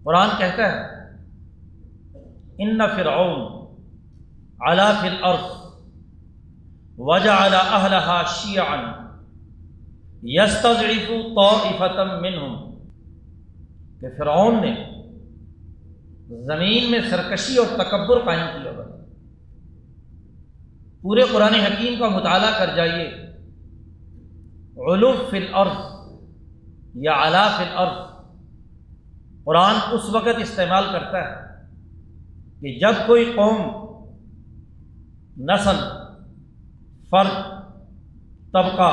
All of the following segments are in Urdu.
قرآن کہتا ہے ان فرعون علا فی الارض وجعل اہلها شیعا یستضعف طائفة منہم، کہ فرعون نے زمین میں سرکشی اور تکبر قائم کیا ہوا۔ پورے قرآن حکیم کا مطالعہ کر جائیے، علو فی الارض یا علا فی الارض قرآن اس وقت استعمال کرتا ہے کہ جب کوئی قوم، نسل، فرد، طبقہ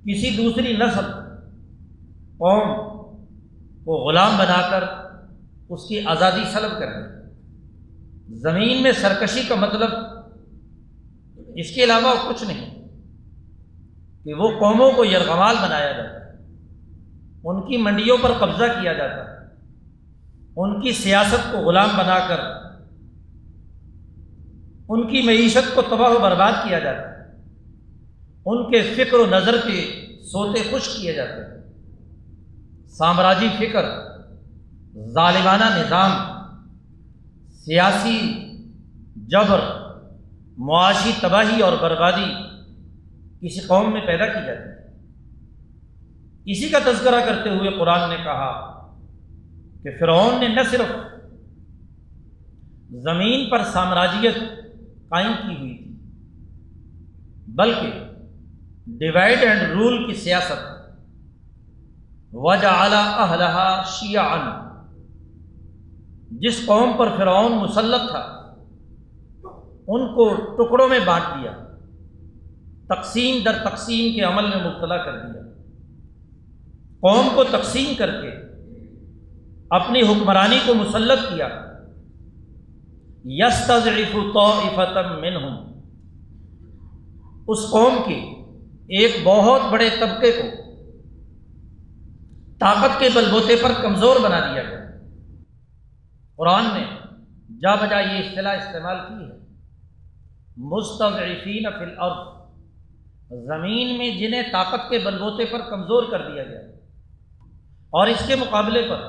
کسی دوسری نسل، قوم کو غلام بنا کر اس کی آزادی سلب کر دے۔ زمین میں سرکشی کا مطلب اس کے علاوہ کچھ نہیں کہ وہ قوموں کو یرغمال بنایا جاتا ہے، ان کی منڈیوں پر قبضہ کیا جاتا ہے، ان کی سیاست کو غلام بنا کر ان کی معیشت کو تباہ و برباد کیا جاتا ہے، ان کے فکر و نظر کے سوتے خشک کیے جاتے ہیں۔ سامراجی فکر، ظالمانہ نظام، سیاسی جبر، معاشی تباہی اور بربادی کسی قوم میں پیدا کی جاتی ہے۔ اسی کا تذکرہ کرتے ہوئے قرآن نے کہا کہ فرعون نے نہ صرف زمین پر سامراجیت قائم کی ہوئی تھی بلکہ ڈیوائڈ اینڈ رول کی سیاست، وجعل اہلہا شیعا، جس قوم پر فرعون مسلط تھا ان کو ٹکڑوں میں بانٹ دیا، تقسیم در تقسیم کے عمل میں مبتلا کر دیا، قوم کو تقسیم کر کے اپنی حکمرانی کو مسلط کیا۔ یستضعف طائفة منہم، اس قوم کے ایک بہت بڑے طبقے کو طاقت کے بلبوتے پر کمزور بنا دیا گیا۔ قرآن نے جا بجا یہ اصطلاح استعمال کی ہے، مستضعفین فی الارض، زمین میں جنہیں طاقت کے بلبوتے پر کمزور کر دیا گیا۔ اور اس کے مقابلے پر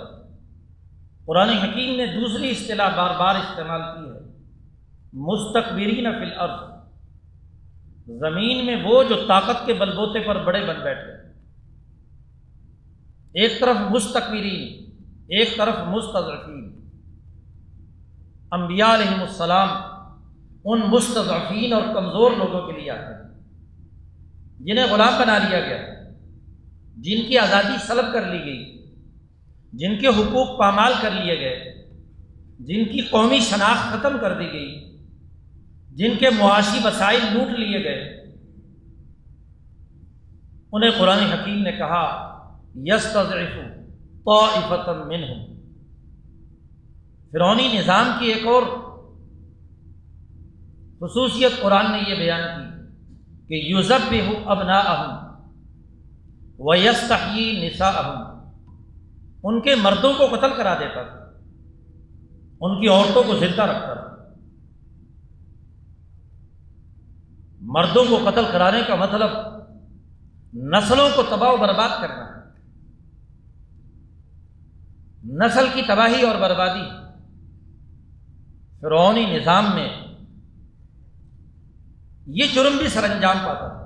قرآن حکیم نے دوسری اصطلاح بار بار استعمال کی ہے، مستکبرین فی الارض، زمین میں وہ جو طاقت کے بلبوتے پر بڑے بن بیٹھے، ایک طرف مستکبرین، ایک طرف مستضعفین۔ انبیاء علیہم السلام ان مستضعفین اور کمزور لوگوں کے لیے آتے ہیں جنہیں غلام بنا لیا گیا، جن کی آزادی سلب کر لی گئی، جن کے حقوق پامال کر لیے گئے، جن کی قومی شناخت ختم کر دی گئی، جن کے معاشی وسائل لوٹ لیے گئے، انہیں قرآن حکیم نے کہا یستضعف طائفة منہم۔ فرعونی نظام کی ایک اور خصوصیت قرآن نے یہ بیان کی کہ یذبح ابناءہم ویستحیی نساءہم، ان کے مردوں کو قتل کرا دیتا تھا، ان کی عورتوں کو زندہ رکھتا تھا۔ مردوں کو قتل کرانے کا مطلب نسلوں کو تباہ و برباد کرنا ہے، نسل کی تباہی اور بربادی۔ فرعونی نظام میں یہ جرم بھی سر انجام پاتا تھا۔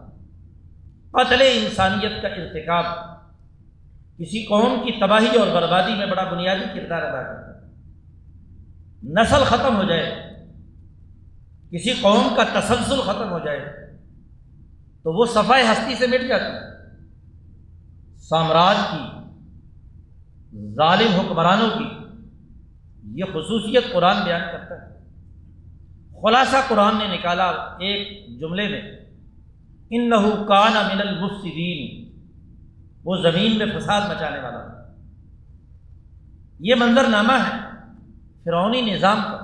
قتل انسانیت کا ارتکاب کسی قوم کی تباہی اور بربادی میں بڑا بنیادی کردار ادا کرتا ہے۔ نسل ختم ہو جائے، کسی قوم کا تسلسل ختم ہو جائے تو وہ صفائے ہستی سے مٹ جاتی ہے۔ سامراج کی، ظالم حکمرانوں کی یہ خصوصیت قرآن بیان کرتا ہے۔ خلاصہ قرآن نے نکالا ایک جملے میں، انہ کان من المفسدین، وہ زمین میں فساد مچانے والا تھا۔ یہ منظر نامہ ہے فرعونی نظام کا،